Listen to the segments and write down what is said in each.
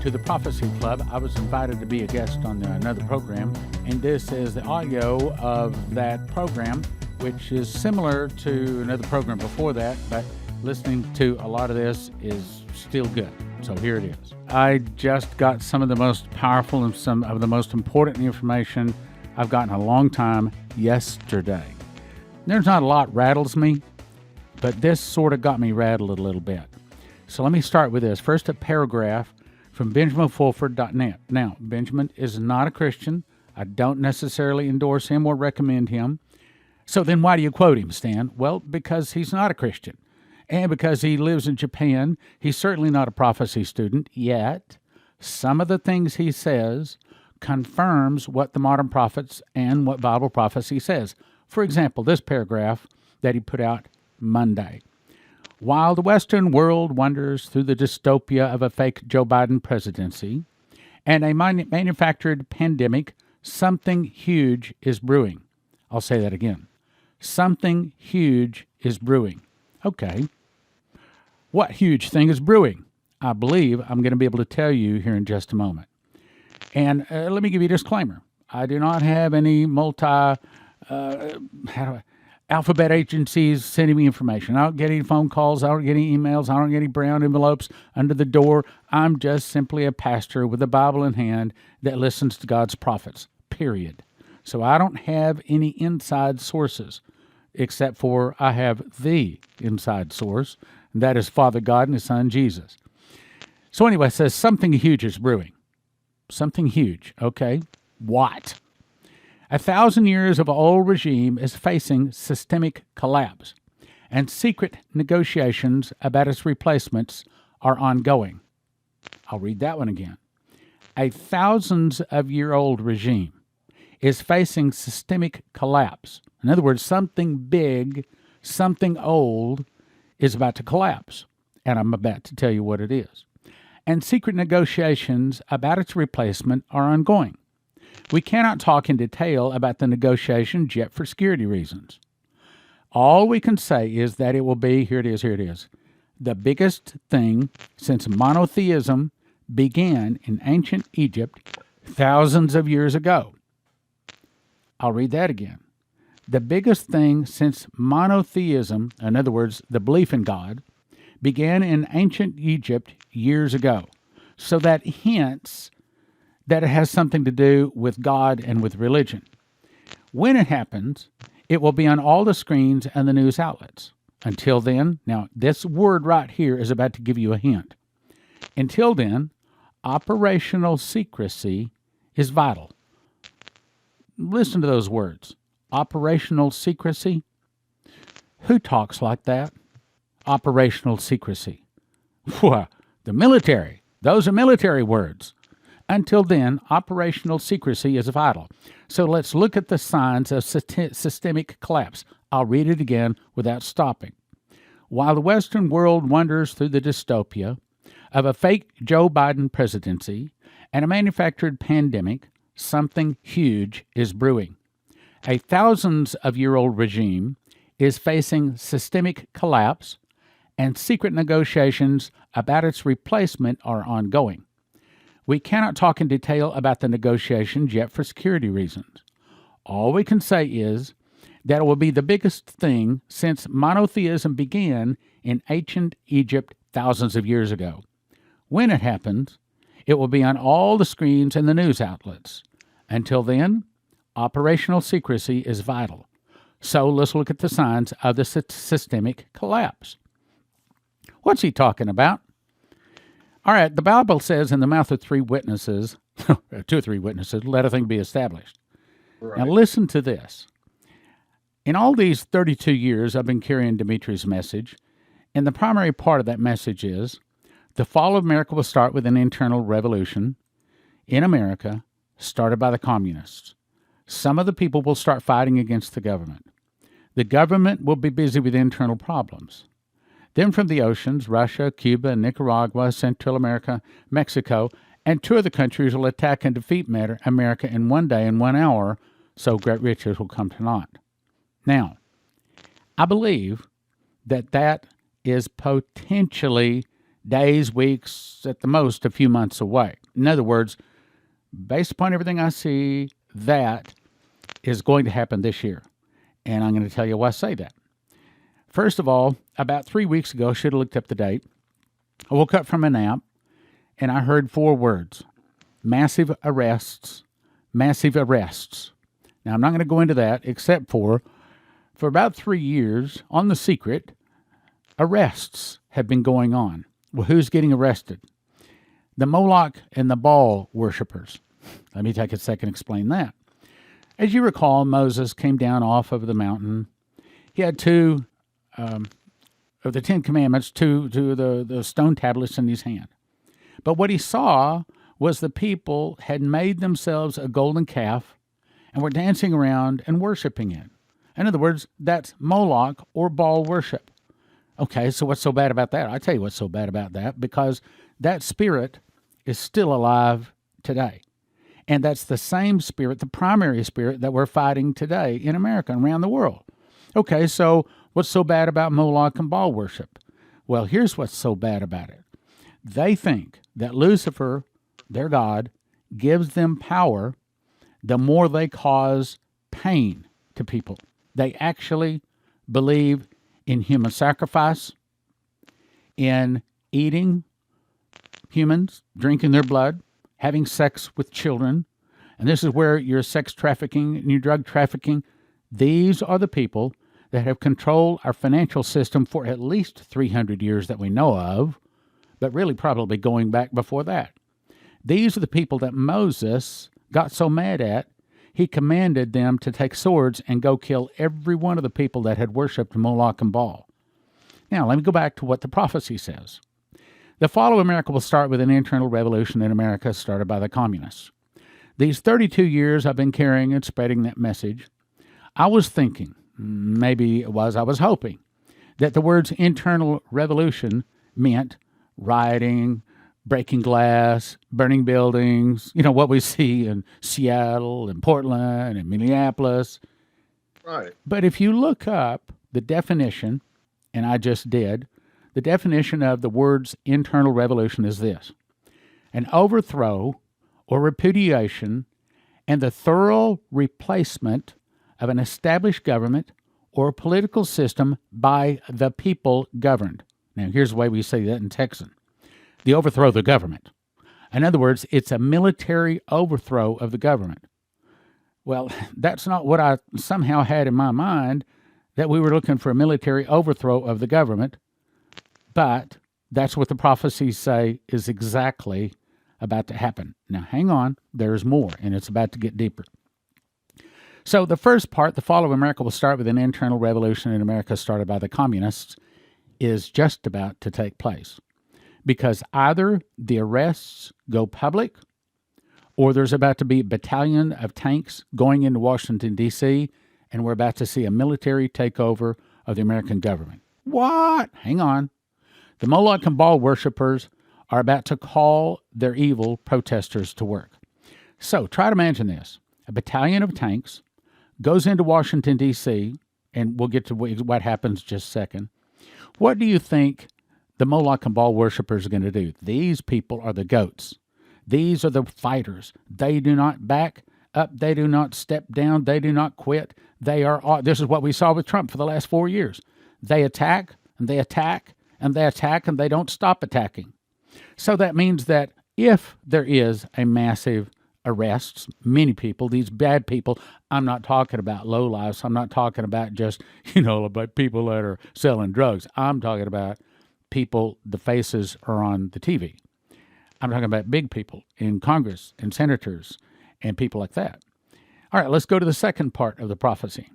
to the Prophecy Club. I was invited to be a guest on another program, and this is the audio of that program, which is similar to another program before that, but listening to a lot of this is still good. So here it is. I just got some of the most powerful and some of the most important information I've gotten in a long time yesterday. There's not a lot rattles me, but this sort of got me rattled a little bit. So let me start with this. First, a paragraph from BenjaminFulford.net. Now, Benjamin is not a Christian. I don't necessarily endorse him or recommend him. So then why do you quote him, Stan? Well, because he's not a Christian. And because he lives in Japan. He's certainly not a prophecy student, yet some of the things he says confirms what the modern prophets and what Bible prophecy says. For example, this paragraph that he put out Monday. While the Western world wanders through the dystopia of a fake Joe Biden presidency and a manufactured pandemic, something huge is brewing. I'll say that again. Something huge is brewing. Okay. What huge thing is brewing? I believe I'm going to be able to tell you here in just a moment. And let me give you a disclaimer. I do not have any alphabet agencies sending me information. I don't get any phone calls. I don't get any emails. I don't get any brown envelopes under the door. I'm just simply a pastor with a Bible in hand that listens to God's prophets, period. So I don't have any inside sources, except for I have the inside source, and that is Father God and His Son, Jesus. So anyway, it says something huge is brewing. Something huge. Okay. What? 1,000 years of old regime is facing systemic collapse, and secret negotiations about its replacements are ongoing. I'll read that one again. A thousands-of-year-old regime is facing systemic collapse. In other words, something big, something old is about to collapse, and I'm about to tell you what it is. And secret negotiations about its replacement are ongoing. We cannot talk in detail about the negotiations yet for security reasons. All we can say is that it will be, here it is, the biggest thing since monotheism began in ancient Egypt thousands of years ago. I'll read that again. The biggest thing since monotheism, in other words, the belief in God, began in ancient Egypt years ago. So that hints that it has something to do with God and with religion. When it happens, it will be on all the screens and the news outlets. Until then, now this word right here is about to give you a hint. Until then, operational secrecy is vital. Listen to those words. Operational secrecy? Who talks like that? Operational secrecy. Well, the military. Those are military words. Until then, operational secrecy is vital. So let's look at the signs of systemic collapse. I'll read it again without stopping. While the Western world wanders through the dystopia of a fake Joe Biden presidency and a manufactured pandemic, something huge is brewing. A thousands-of-year-old regime is facing systemic collapse, and secret negotiations about its replacement are ongoing. We cannot talk in detail about the negotiations yet for security reasons. All we can say is that it will be the biggest thing since monotheism began in ancient Egypt thousands of years ago. When it happens, it will be on all the screens and the news outlets. Until then, operational secrecy is vital. So let's look at the signs of the systemic collapse. What's he talking about? All right, the Bible says in the mouth of 3 witnesses, 2 or 3 witnesses, let a thing be established. Right. Now listen to this. In all these 32 years I've been carrying Dimitri's message, and the primary part of that message is the fall of America will start with an internal revolution in America started by the communists. Some of the people will start fighting against the government. The government will be busy with internal problems. Then from the oceans, Russia, Cuba, Nicaragua, Central America, Mexico, and 2 other countries will attack and defeat America in one day and 1 hour, so great riches will come to naught. Now, I believe that is potentially days, weeks, at the most a few months away. In other words, based upon everything I see, that is going to happen this year. And I'm going to tell you why I say that. First of all, about 3 weeks ago, I should have looked up the date. I woke up from a nap and I heard 4 words: massive arrests, massive arrests. Now, I'm not going to go into that except for about 3 years, on the secret, arrests have been going on. Well, who's getting arrested? The Moloch and the Baal worshipers. Let me take a second to explain that. As you recall, Moses came down off of the mountain. He had 2 of the 10 Commandments, two the stone tablets in his hand. But what he saw was the people had made themselves a golden calf and were dancing around and worshiping it. In other words, that's Moloch or Baal worship. Okay, so what's so bad about that? I'll tell you what's so bad about that, because that spirit is still alive today. And that's the same spirit, the primary spirit, that we're fighting today in America and around the world. Okay, so what's so bad about Moloch and Baal worship? Well, here's what's so bad about it. They think that Lucifer, their god, gives them power the more they cause pain to people. They actually believe in human sacrifice, in eating humans, drinking their blood, having sex with children. And this is where your sex trafficking and your drug trafficking, these are the people that have controlled our financial system for at least 300 years that we know of, but really probably going back before that. These are the people that Moses got so mad at, he commanded them to take swords and go kill every one of the people that had worshipped Moloch and Baal. Now, let me go back to what the prophecy says. The fall of America will start with an internal revolution in America started by the communists. These 32 years I've been carrying and spreading that message. I was thinking, maybe it was, I was hoping, that the words internal revolution meant rioting, breaking glass, burning buildings, what we see in Seattle and Portland and Minneapolis. Right. But if you look up the definition, and I just did, the definition of the words internal revolution is this: an overthrow or repudiation and the thorough replacement of an established government or political system by the people governed. Now, here's the way we say that in Texan: the overthrow of the government. In other words, it's a military overthrow of the government. Well, that's not what I somehow had in my mind, that we were looking for a military overthrow of the government, but that's what the prophecies say is exactly about to happen. Now, hang on, there's more, and it's about to get deeper. So the first part, the fall of America will start with an internal revolution in America started by the communists, is just about to take place. Because either the arrests go public, or there's about to be a battalion of tanks going into Washington, D.C., and we're about to see a military takeover of the American government. What? Hang on. The Moloch and Baal worshipers are about to call their evil protesters to work. So try to imagine this. A battalion of tanks goes into Washington, D.C., and we'll get to what happens just a second. What do you think the Moloch and Baal worshipers are going to do? These people are the goats. These are the fighters. They do not back up. They do not step down. They do not quit. This is what we saw with Trump for the last 4 years. They attack, and they attack, and they attack, and they don't stop attacking. So that means that if there is a massive arrests, many people, these bad people, I'm not talking about lowlifes. I'm not talking about just, about people that are selling drugs. I'm talking about people, the faces are on the TV. I'm talking about big people in Congress and senators and people like that. All right, let's go to the second part of the prophecy.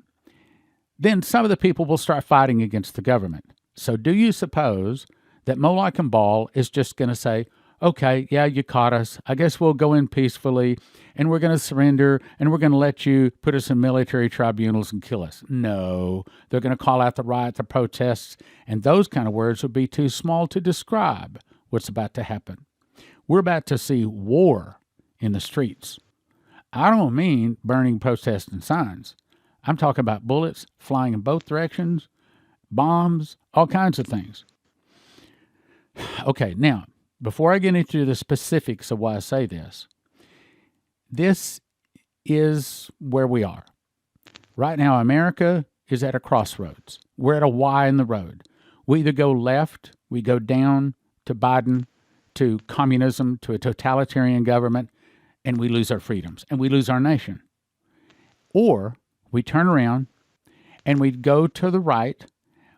Then some of the people will start fighting against the government. So do you suppose that Moloch and Baal is just going to say, okay, yeah, you caught us. I guess we'll go in peacefully, and we're going to surrender, and we're going to let you put us in military tribunals and kill us? No, they're going to call out the riot, the protests, and those kind of words would be too small to describe what's about to happen. We're about to see war in the streets. I don't mean burning protests and signs. I'm talking about bullets flying in both directions, bombs, all kinds of things. Okay, now, before I get into the specifics of why I say this is where we are. Right now, America is at a crossroads. We're at a Y in the road. We either go left, we go down to Biden, to communism, to a totalitarian government, and we lose our freedoms and we lose our nation. Or we turn around and we go to the right,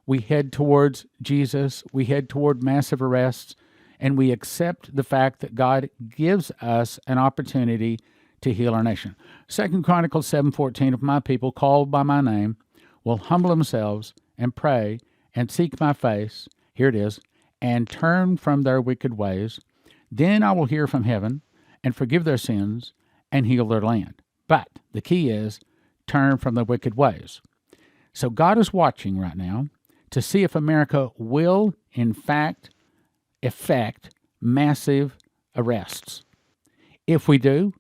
we head towards Jesus, we head toward massive arrests, and we accept the fact that God gives us an opportunity to heal our nation. 2 Chronicles 7:14, if my people called by my name will humble themselves and pray and seek my face, here it is, and turn from their wicked ways, then I will hear from heaven and forgive their sins and heal their land. But the key is turn from their wicked ways. So God is watching right now to see if America will, in fact, effect massive arrests. If we do,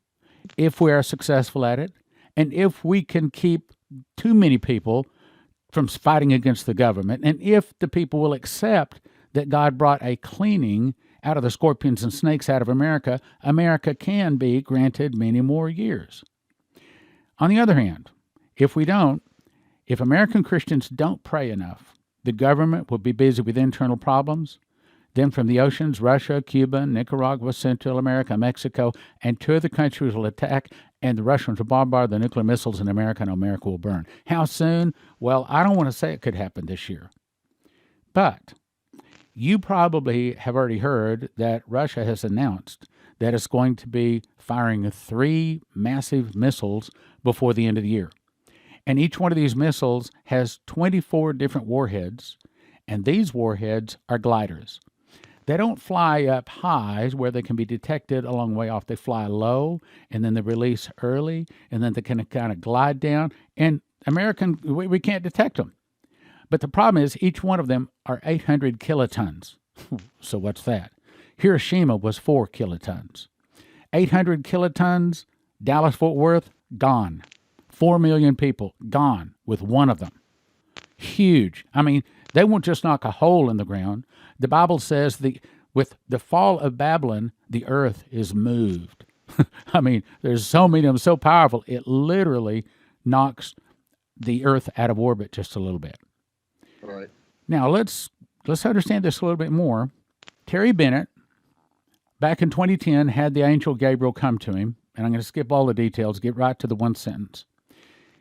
if we are successful at it, and if we can keep too many people from fighting against the government, and if the people will accept that God brought a cleaning out of the scorpions and snakes out of America, America can be granted many more years. On the other hand, if we don't, if American Christians don't pray enough, the government will be busy with internal problems. Then from the oceans, Russia, Cuba, Nicaragua, Central America, Mexico, and two other countries will attack, and the Russians will bombard the nuclear missiles in America, and America will burn. How soon? Well, I don't want to say it could happen this year. But you probably have already heard that Russia has announced that it's going to be firing 3 massive missiles before the end of the year. And each one of these missiles has 24 different warheads, and these warheads are gliders. They don't fly up high where they can be detected a long way off. They fly low, and then they release early, and then they can kind of glide down. And we can't detect them. But the problem is each one of them are 800 kilotons. So what's that? Hiroshima was 4 kilotons. 800 kilotons, Dallas-Fort Worth, gone. 4 million people, gone with one of them. Huge. I mean, they won't just knock a hole in the ground. The Bible says with the fall of Babylon, the earth is moved. I mean, there's so many of them, so powerful, it literally knocks the earth out of orbit just a little bit. All right. Now, let's understand this a little bit more. Terry Bennett, back in 2010, had the angel Gabriel come to him, and I'm going to skip all the details, get right to the one sentence.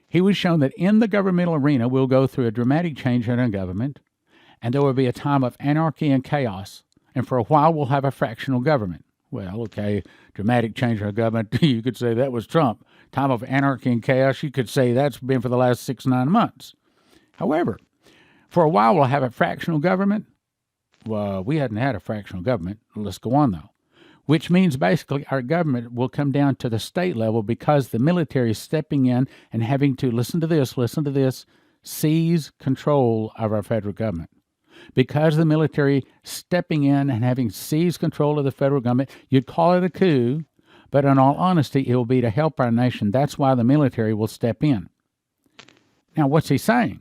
He was shown that in the governmental arena, we'll go through a dramatic change in our government, and there will be a time of anarchy and chaos, and for a while we'll have a fractional government. Well, okay, dramatic change in our government, you could say that was Trump. Time of anarchy and chaos, you could say that's been for the last 6-9 months. However, for a while we'll have a fractional government. Well, we hadn't had a fractional government. Let's go on, though. Which means basically our government will come down to the state level because the military is stepping in and having to, listen to this, seize control of our federal government. Because the military stepping in and having seized control of the federal government, you'd call it a coup, but in all honesty, it will be to help our nation. That's why the military will step in. Now, what's he saying?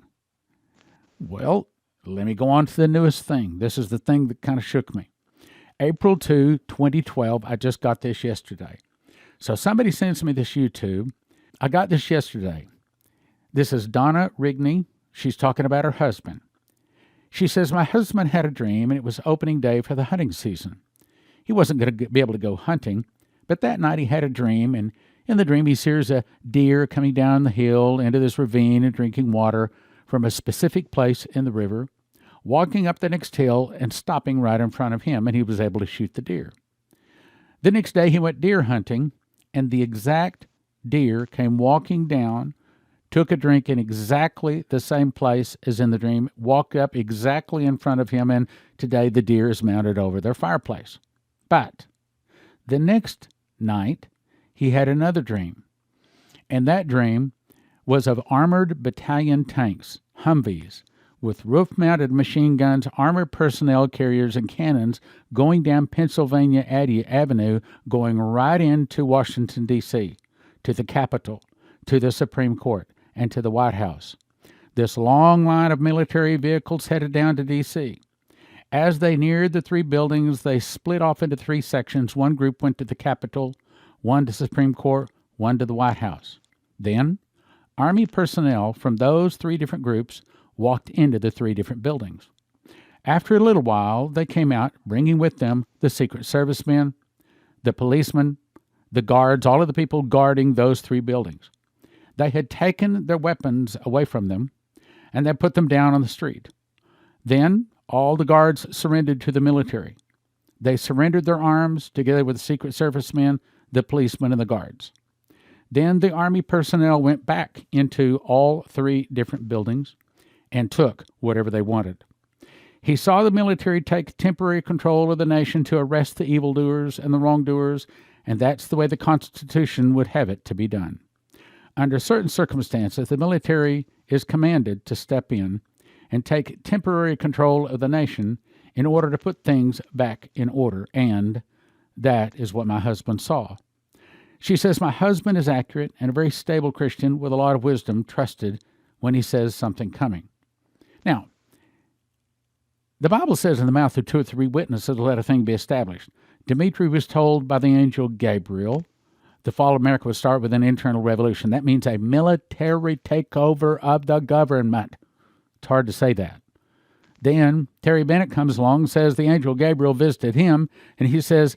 Well, let me go on to the newest thing. This is the thing that kind of shook me. April 2, 2012, I just got this yesterday. So somebody sends me this YouTube. I got this yesterday. This is Donna Rigney. She's talking about her husband. She says, my husband had a dream, and it was opening day for the hunting season. He wasn't going to be able to go hunting, but that night he had a dream, and in the dream he sees a deer coming down the hill into this ravine and drinking water from a specific place in the river, walking up the next hill and stopping right in front of him, and he was able to shoot the deer. The next day he went deer hunting, and the exact deer came walking down, took a drink in exactly the same place as in the dream, walked up exactly in front of him, and today the deer is mounted over their fireplace. But the next night he had another dream, and that dream was of armored battalion tanks, Humvees, with roof-mounted machine guns, armored personnel carriers, and cannons going down Pennsylvania Avenue, going right into Washington, D.C., to the Capitol, to the Supreme Court, and to the White House. This long line of military vehicles headed down to D.C., As they neared the three buildings, they split off into three sections. One group went to the Capitol, one to the Supreme Court, one to the White House. Then, Army personnel from those three different groups walked into the three different buildings. After a little while, they came out, bringing with them the Secret Service men, the policemen, the guards, all of the people guarding those three buildings. They had taken their weapons away from them, and they put them down on the street. Then all the guards surrendered to the military. They surrendered their arms together with the Secret Service men, the policemen, and the guards. Then the Army personnel went back into all three different buildings and took whatever they wanted. He saw the military take temporary control of the nation to arrest the evildoers and the wrongdoers, and that's the way the Constitution would have it to be done. Under certain circumstances, the military is commanded to step in and take temporary control of the nation in order to put things back in order, and that is what my husband saw. She says, my husband is accurate and a very stable Christian with a lot of wisdom, trusted when he says something coming. Now, the Bible says in the mouth of two or three witnesses, let a thing be established. Dmitri was told by the angel Gabriel the fall of America would start with an internal revolution. That means a military takeover of the government. It's hard to say that. Then Terry Bennett comes along and says the angel Gabriel visited him, and he says,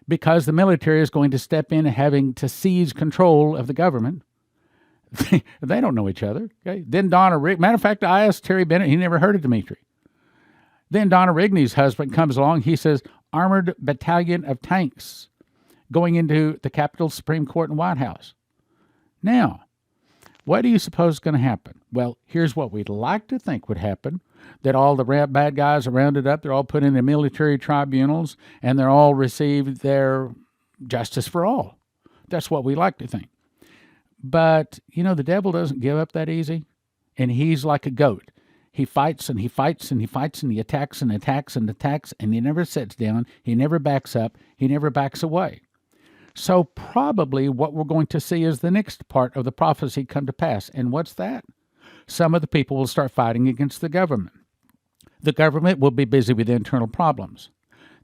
because the military is going to step in and having to seize control of the government. They don't know each other. Okay? Then Donna Rigney, matter of fact, I asked Terry Bennett, he never heard of Dmitri. Then Donna Rigney's husband comes along, he says, armored battalion of tanks going into the Capitol, Supreme Court, and White House. Now, what do you suppose is going to happen? Well, here's what we'd like to think would happen, that all the bad guys are rounded up, they're all put into military tribunals, and they're all received their justice for all. That's what we like to think. But, the devil doesn't give up that easy, and he's like a goat. He fights and he fights and he fights and he attacks and attacks and attacks, and he never sits down, he never backs up, he never backs away. So probably what we're going to see is the next part of the prophecy come to pass. And what's that? Some of the people will start fighting against the government. The government will be busy with internal problems.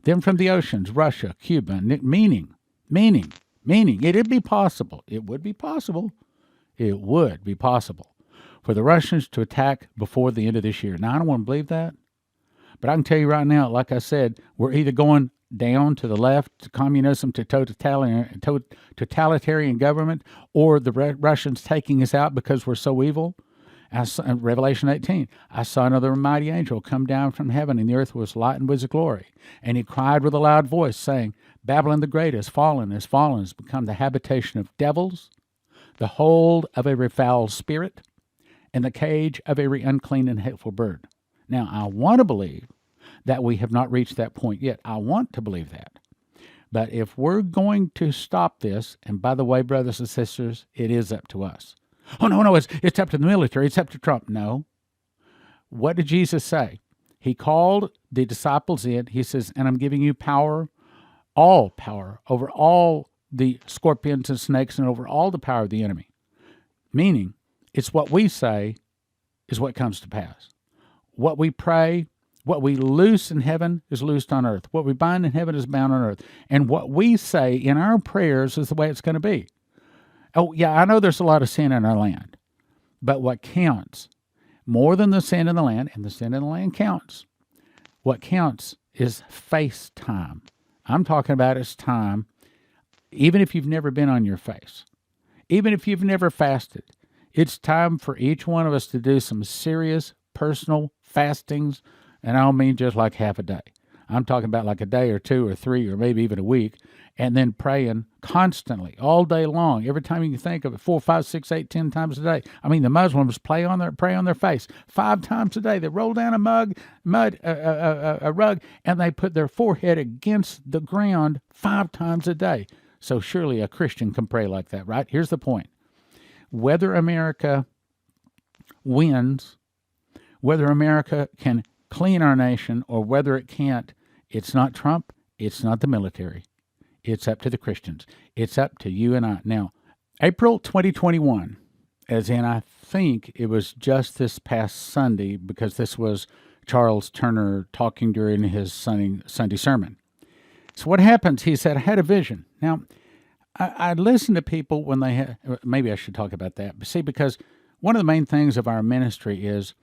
Then from the oceans, Russia, Cuba, meaning, it would be possible for the Russians to attack before the end of this year. Now, I don't want to believe that, but I can tell you right now, like I said, we're either going down to the left, to communism, to totalitarian government, or the Russians taking us out because we're so evil. Revelation 18, I saw another mighty angel come down from heaven, and the earth was lightened with his glory. And he cried with a loud voice, saying, Babylon the great has fallen, has become the habitation of devils, the hold of every foul spirit, and the cage of every unclean and hateful bird. Now, I want to believe that we have not reached that point yet. I want to believe that. But if we're going to stop this, and by the way, brothers and sisters, it is up to us. Oh, no, it's up to the military. It's up to Trump. No. What did Jesus say? He called the disciples in. He says, and I'm giving you power, all power, over all the scorpions and snakes and over all the power of the enemy. Meaning, it's what we say is what comes to pass. What we pray, what we loose in heaven is loosed on earth. What we bind in heaven is bound on earth. And what we say in our prayers is the way it's going to be. Oh, yeah, I know there's a lot of sin in our land. But what counts, more than the sin in the land, and the sin in the land counts, what counts is face time. I'm talking about it's time, even if you've never been on your face, even if you've never fasted. It's time for each one of us to do some serious personal fastings, and I don't mean just like half a day. I'm talking about like a day or two or three or maybe even a week, and then praying constantly all day long. Every time you can think of it, 4, 5, 6, 8, 10 times a day. I mean, the Muslims pray on their face 5 times a day. They roll down a rug, and they put their forehead against the ground 5 times a day. So surely a Christian can pray like that, right? Here's the point. Whether America wins, whether America can clean our nation, or whether it can't, it's not Trump, it's not the military. It's up to the Christians. It's up to you and I. Now, April 2021, as in I think it was just this past Sunday, because this was Charles Turner talking during his Sunday sermon. So what happens, he said, I had a vision. Now, I listen to people when they have, maybe I should talk about that. But see, because one of the main things of our ministry is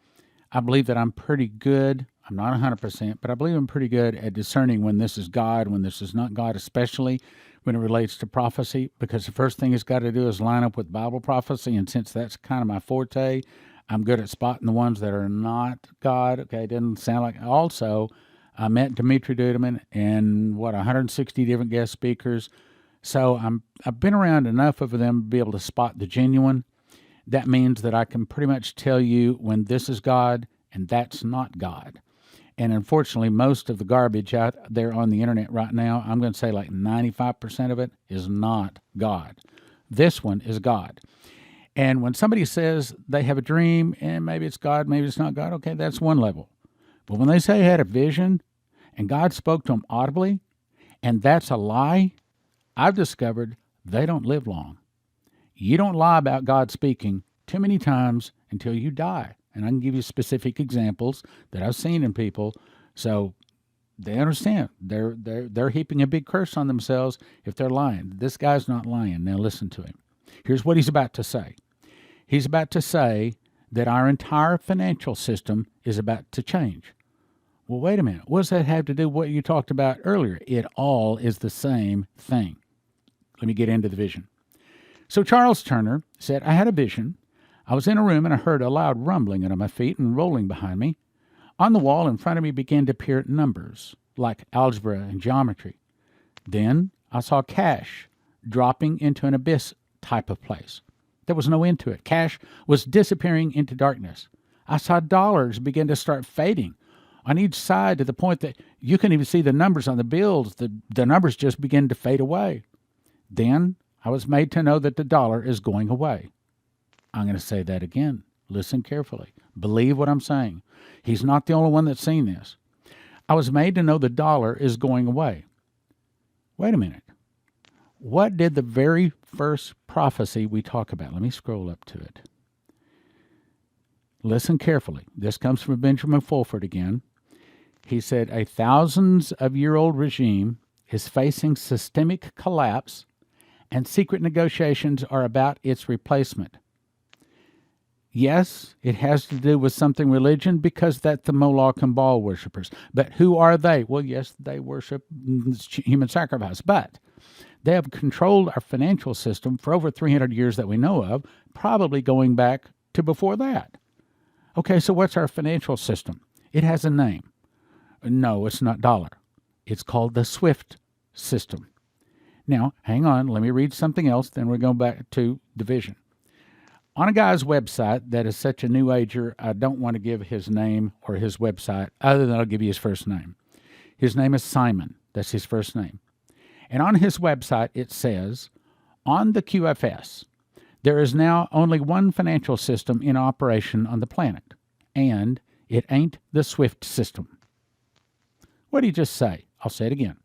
I believe that I'm pretty good. I'm not 100%, but I believe I'm pretty good at discerning when this is God, when this is not God, especially when it relates to prophecy, because the first thing it's got to do is line up with Bible prophecy. And since that's kind of my forte, I'm good at spotting the ones that are not God. Okay, it doesn't sound like. Also, I met Dimitri Duduman and 160 different guest speakers. So I've been around enough of them to be able to spot the genuine. That means that I can pretty much tell you when this is God and that's not God. And unfortunately, most of the garbage out there on the internet right now, I'm going to say like 95% of it is not God. This one is God. And when somebody says they have a dream and maybe it's God, maybe it's not God, okay, that's one level. But when they say they had a vision and God spoke to them audibly and that's a lie, I've discovered they don't live long. You don't lie about God speaking too many times until you die. And I can give you specific examples that I've seen in people, so they understand. They're heaping a big curse on themselves if they're lying. This guy's not lying. Now listen to him. Here's what he's about to say. He's about to say that our entire financial system is about to change. Well, wait a minute. What does that have to do with what you talked about earlier? It all is the same thing. Let me get into the vision. So Charles Turner said, I had a vision. I was in a room and I heard a loud rumbling under my feet and rolling behind me. On the wall in front of me began to appear numbers, like algebra and geometry. Then I saw cash dropping into an abyss type of place. There was no end to it. Cash was disappearing into darkness. I saw dollars begin to start fading on each side to the point that you couldn't even see the numbers on the bills. The numbers just began to fade away. Then I was made to know that the dollar is going away. I'm going to say that again. Listen carefully. Believe what I'm saying. He's not the only one that's seen this. I was made to know the dollar is going away. Wait a minute. What did the very first prophecy we talk about? Let me scroll up to it. Listen carefully. This comes from Benjamin Fulford again. He said, a thousands-of-year-old regime is facing systemic collapse and secret negotiations are about its replacement. Yes, it has to do with something religion because that's the Moloch and Baal worshippers. But who are they? Well, yes, they worship human sacrifice, but they have controlled our financial system for over 300 years that we know of, probably going back to before that. Okay, so what's our financial system? It has a name. No, it's not dollar. It's called the SWIFT system. Now, hang on, let me read something else, then we're going back to division. On a guy's website that is such a new ager, I don't want to give his name or his website, other than I'll give you his first name. His name is Simon. That's his first name. And on his website, it says, on the QFS, there is now only one financial system in operation on the planet, and it ain't the SWIFT system. What did he just say? I'll say it again.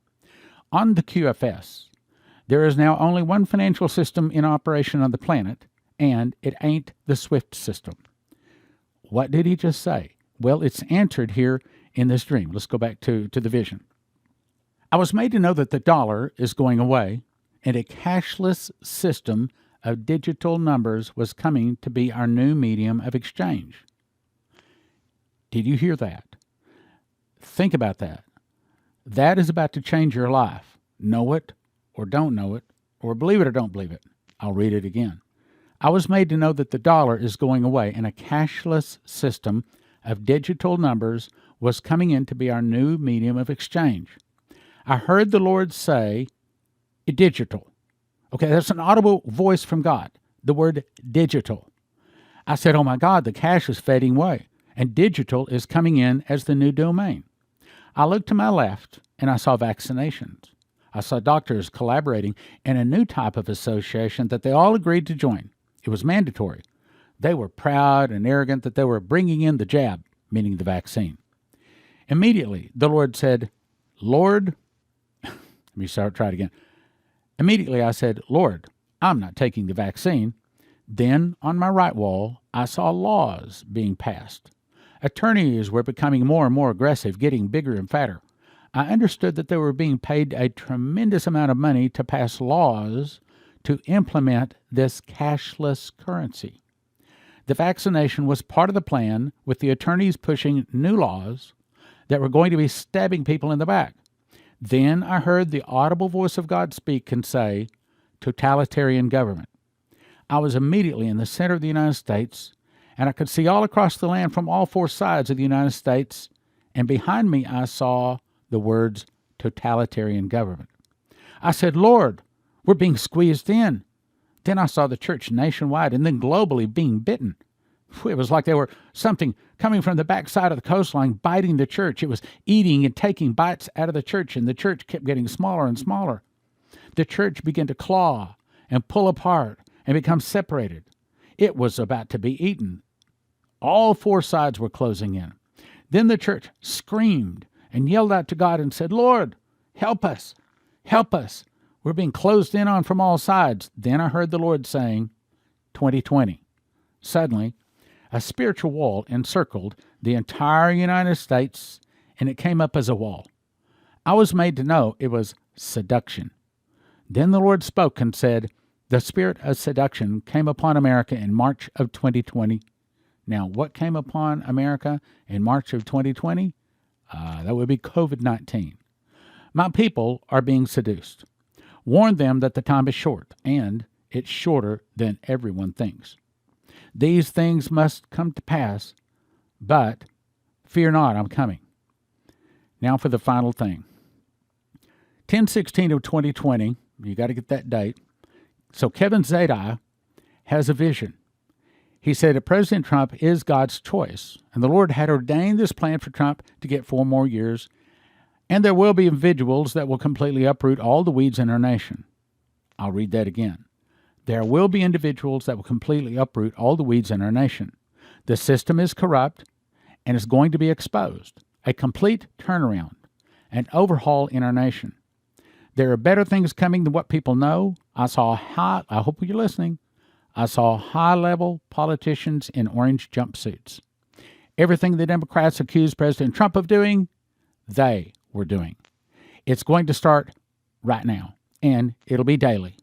On the QFS, there is now only one financial system in operation on the planet, and it ain't the SWIFT system. What did he just say? Well, it's answered here in this dream. Let's go back to the vision. I was made to know that the dollar is going away, and a cashless system of digital numbers was coming to be our new medium of exchange. Did you hear that? Think about that. That is about to change your life. Know it or don't know it, or believe it or don't believe it. I'll read it again. I was made to know that the dollar is going away, and a cashless system of digital numbers was coming in to be our new medium of exchange. I heard the Lord say, digital. Okay, that's an audible voice from God, the word digital. I said, oh my God, the cash is fading away, and digital is coming in as the new domain. I looked to my left, and I saw vaccinations. I saw doctors collaborating in a new type of association that they all agreed to join. It was mandatory. They were proud and arrogant that they were bringing in the jab, meaning the vaccine. Immediately, the Lord said, Lord, let me try it again. Immediately, I said, Lord, I'm not taking the vaccine. Then, on my right wall, I saw laws being passed. Attorneys were becoming more and more aggressive, getting bigger and fatter. I understood that they were being paid a tremendous amount of money to pass laws to implement this cashless currency. The vaccination was part of the plan, with the attorneys pushing new laws that were going to be stabbing people in the back. Then I heard the audible voice of God speak and say, totalitarian government. I was immediately in the center of the United States, and I could see all across the land from all four sides of the United States, and behind me I saw the words totalitarian government. I said, Lord, we're being squeezed in. Then I saw the church nationwide and then globally being bitten. It was like there were something coming from the backside of the coastline biting the church. It was eating and taking bites out of the church, and the church kept getting smaller and smaller. The church began to claw and pull apart and become separated. It was about to be eaten. All four sides were closing in. Then the church screamed and yelled out to God and said, Lord, help us, help us. We're being closed in on from all sides. Then I heard the Lord saying, 2020. Suddenly, a spiritual wall encircled the entire United States, and it came up as a wall. I was made to know it was seduction. Then the Lord spoke and said, the spirit of seduction came upon America in March of 2020. Now, what came upon America in March of 2020? That would be COVID-19. My people are being seduced. Warn them that the time is short, and it's shorter than everyone thinks. These things must come to pass, but fear not, I'm coming. Now for the final thing. 10/16 of 2020, you got to get that date. So Kevin Zadai has a vision. He said that President Trump is God's choice, and the Lord had ordained this plan for Trump to get 4 more years, and there will be individuals that will completely uproot all the weeds in our nation. I'll read that again. There will be individuals that will completely uproot all the weeds in our nation. The system is corrupt and is going to be exposed. A complete turnaround, an overhaul in our nation. There are better things coming than what people know. I hope you're listening. I saw high-level politicians in orange jumpsuits. Everything the Democrats accused President Trump of doing, they were doing. It's going to start right now, and it'll be daily.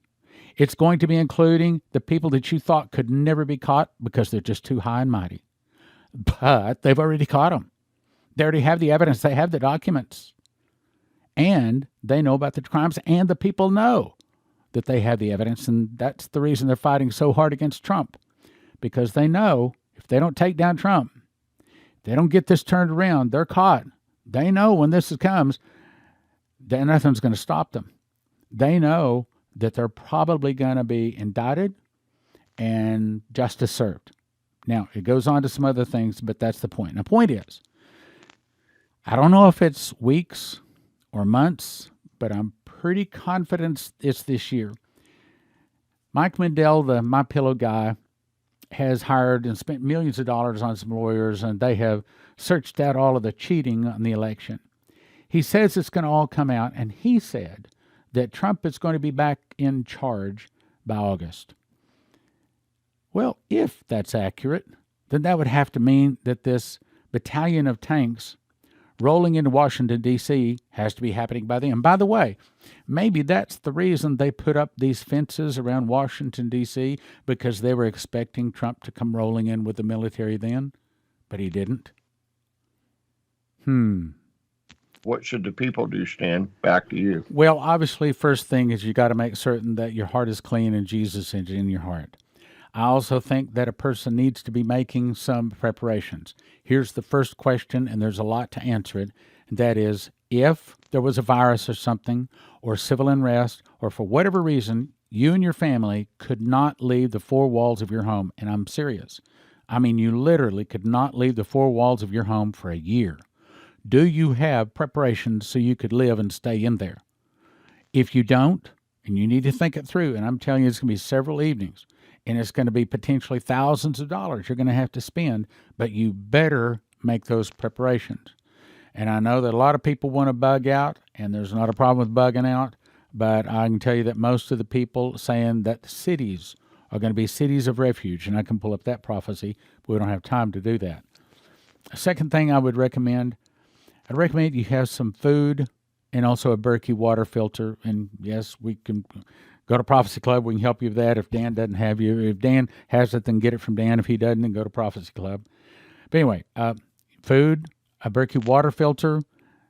It's going to be including the people that you thought could never be caught because they're just too high and mighty. But they've already caught them. They already have the evidence. They have the documents. And they know about the crimes, and the people know that they have the evidence, and that's the reason they're fighting so hard against Trump, because they know if they don't take down Trump, if they don't get this turned around, they're caught. They know when this comes, that nothing's going to stop them. They know that they're probably going to be indicted and justice served. Now, it goes on to some other things, but that's the point. The point is, I don't know if it's weeks or months, but I'm pretty confident it's this year. Mike Mindell, the My Pillow guy, has hired and spent millions of dollars on some lawyers, and they have searched out all of the cheating on the election. He says it's going to all come out, and he said that Trump is going to be back in charge by August. Well, if that's accurate, then that would have to mean that this battalion of tanks rolling into Washington, D.C. has to be happening by then. By the way, maybe that's the reason they put up these fences around Washington, D.C., because they were expecting Trump to come rolling in with the military then, but he didn't. What should the people do, Stan? Back to you. Well, obviously, first thing is you got to make certain that your heart is clean and Jesus is in your heart. I also think that a person needs to be making some preparations. Here's the first question, and there's a lot to answer it, and that is, if there was a virus or something, or civil unrest, or for whatever reason, you and your family could not leave the 4 walls of your home, and I'm serious. I mean, you literally could not leave the 4 walls of your home for a year. Do you have preparations so you could live and stay in there? If you don't, and you need to think it through, and I'm telling you, it's going to be several evenings, and it's going to be potentially thousands of dollars you're going to have to spend, but you better make those preparations. And I know that a lot of people want to bug out, and there's not a problem with bugging out, but I can tell you that most of the people saying that the cities are going to be cities of refuge, and I can pull up that prophecy, but we don't have time to do that. Second thing I'd recommend you have some food and also a Berkey water filter. And yes, we can go to Prophecy Club. We can help you with that. If Dan doesn't have you, if Dan has it, then get it from Dan. If he doesn't, then go to Prophecy Club. But anyway, food, a Berkey water filter,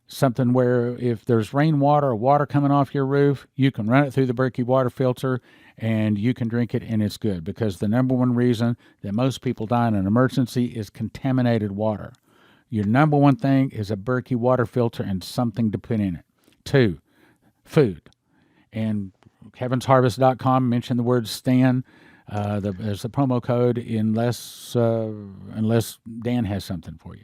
something where if there's rainwater or water coming off your roof, you can run it through the Berkey water filter and you can drink it and it's good. Because the number one reason that most people die in an emergency is contaminated water. Your number one thing is a Berkey water filter and something to put in it. 2, food. And heavensharvest.com, mention the word STAN. There's a promo code unless Dan has something for you.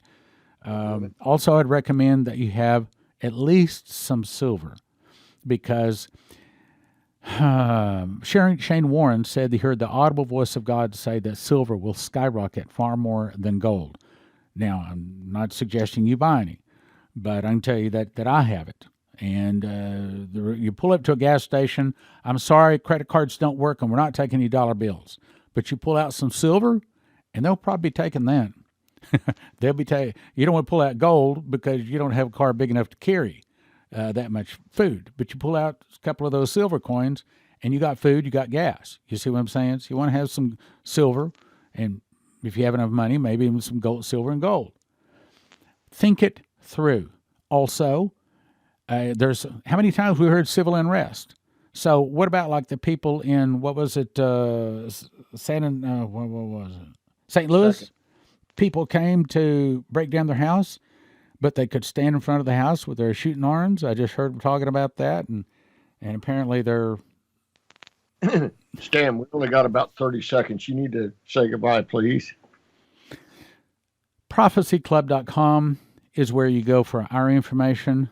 Also, I'd recommend that you have at least some silver, because Shane Warren said he heard the audible voice of God say that silver will skyrocket far more than gold. Now, I'm not suggesting you buy any, but I can tell you that I have it. And you pull up to a gas station. I'm sorry, credit cards don't work, and we're not taking any dollar bills. But you pull out some silver, and they'll probably be taking that. They'll be you don't want to pull out gold because you don't have a car big enough to carry that much food. But you pull out a couple of those silver coins, and you got food, you got gas. You see what I'm saying? So you want to have some silver, and if you have enough money, maybe even some gold, silver and gold. Think it through. Also, there's how many times we heard civil unrest? So what about like the people in what was it? St. Louis. People came to break down their house, but they could stand in front of the house with their shooting arms. I just heard them talking about that, and apparently they're. Stan, we only got about 30 seconds. You need to say goodbye, please. Prophecyclub.com is where you go for our information.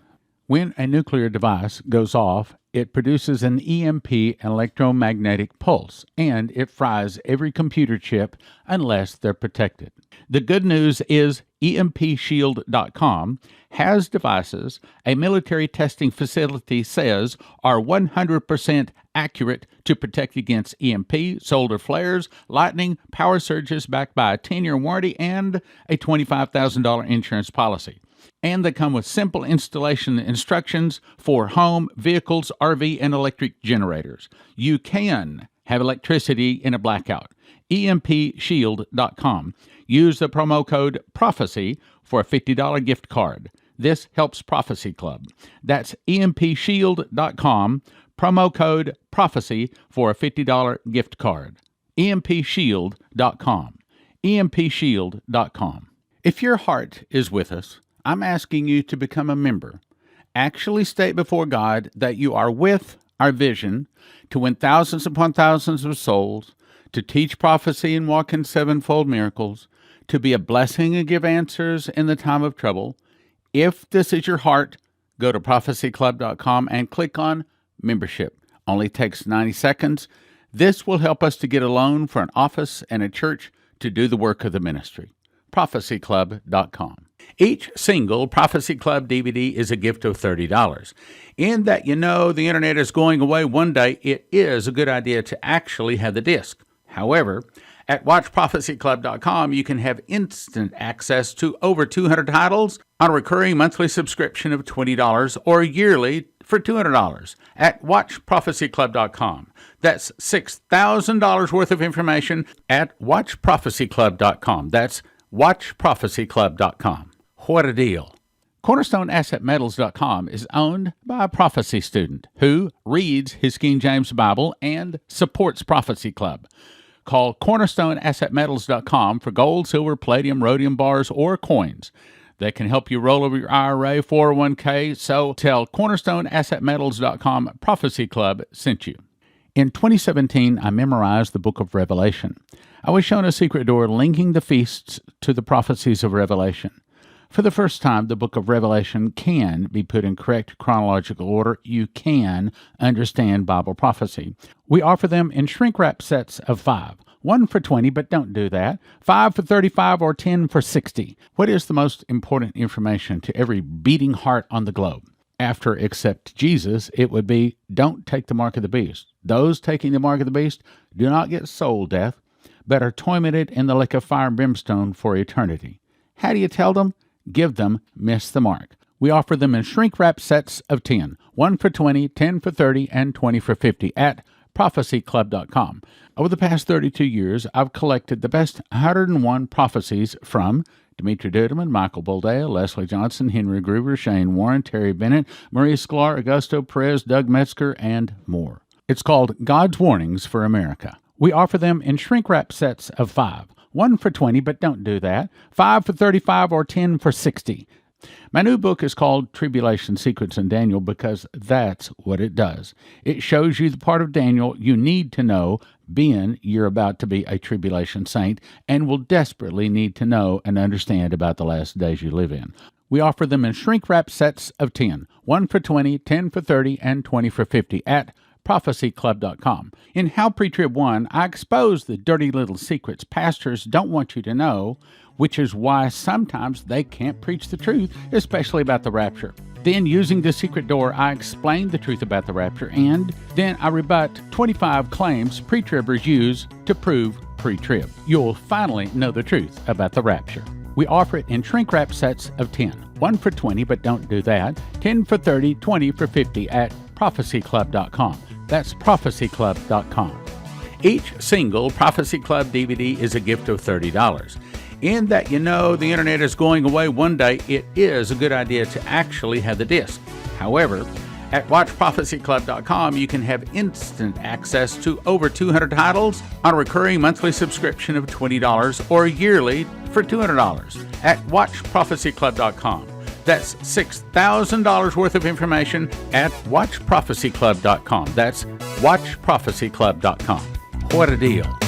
When a nuclear device goes off, it produces an EMP, electromagnetic pulse, and it fries every computer chip unless they're protected. The good news is EMPshield.com has devices a military testing facility says are 100% accurate to protect against EMP, solar flares, lightning, power surges backed by a 10-year warranty and a $25,000 insurance policy. And they come with simple installation instructions for home, vehicles, RV, and electric generators. You can have electricity in a blackout. EMPshield.com. Use the promo code PROPHECY for a $50 gift card. This helps Prophecy Club. That's EMPshield.com. Promo code PROPHECY for a $50 gift card. EMPshield.com. EMPshield.com. If your heart is with us, I'm asking you to become a member. Actually state before God that you are with our vision to win thousands upon thousands of souls, to teach prophecy and walk in sevenfold miracles, to be a blessing and give answers in the time of trouble. If this is your heart, go to prophecyclub.com and click on membership. Only takes 90 seconds. This will help us to get a loan for an office and a church to do the work of the ministry. prophecyclub.com. Each single Prophecy Club DVD is a gift of $30. In that you know the internet is going away one day, it is a good idea to actually have the disc. However, at watchprophecyclub.com, you can have instant access to over 200 titles on a recurring monthly subscription of $20 or yearly for $200 at watchprophecyclub.com. That's $6,000 worth of information at watchprophecyclub.com. That's watchprophecyclub.com. What a deal. CornerstoneAssetMetals.com is owned by a prophecy student who reads his King James Bible and supports Prophecy Club. Call CornerstoneAssetMetals.com for gold, silver, palladium, rhodium bars, or coins. They can help you roll over your IRA, 401k, so tell CornerstoneAssetMetals.com Prophecy Club sent you. In 2017, I memorized the book of Revelation. I was shown a secret door linking the feasts to the prophecies of Revelation. For the first time, the book of Revelation can be put in correct chronological order. You can understand Bible prophecy. We offer them in shrink-wrap sets of 5. 1 for 20, but don't do that. 5 for 35 or 10 for 60. What is the most important information to every beating heart on the globe? After accept Jesus, it would be don't take the mark of the beast. Those taking the mark of the beast do not get soul death, but are tormented in the lake of fire and brimstone for eternity. How do you tell them? Give them Miss the Mark. We offer them in shrink-wrap sets of 10, 1 for 20, 10 for 30, and 20 for 50 at prophecyclub.com. Over the past 32 years, I've collected the best 101 prophecies from Dimitri Duduman, Michael Boldea, Leslie Johnson, Henry Gruber, Shane Warren, Terry Bennett, Marie Sklar, Augusto Perez, Doug Metzger, and more. It's called God's Warnings for America. We offer them in shrink-wrap sets of 5, 1 for 20, but don't do that, 5 for 35, or 10 for 60. My new book is called Tribulation Secrets in Daniel because that's what it does. It shows you the part of Daniel you need to know, being you're about to be a tribulation saint and will desperately need to know and understand about the last days you live in. We offer them in shrink-wrap sets of 10, 1 for 20, 10 for 30, and 20 for 50 at prophecyclub.com. In How Pre-Trib 1, I expose the dirty little secrets pastors don't want you to know, which is why sometimes they can't preach the truth, especially about the rapture. Then, using the secret door, I explain the truth about the rapture, and then I rebut 25 claims pre-tribbers use to prove pre-trib. You'll finally know the truth about the rapture. We offer it in shrink-wrap sets of 10, 1 for 20, but don't do that, 10 for 30, 20 for 50 at prophecyclub.com. That's prophecyclub.com. Each single Prophecy Club DVD is a gift of $30. In that you know the internet is going away one day, it is a good idea to actually have the disc. However, at watchprophecyclub.com, you can have instant access to over 200 titles on a recurring monthly subscription of $20 or yearly for $200 at watchprophecyclub.com. That's $6,000 worth of information at watchprophecyclub.com. That's watchprophecyclub.com. What a deal.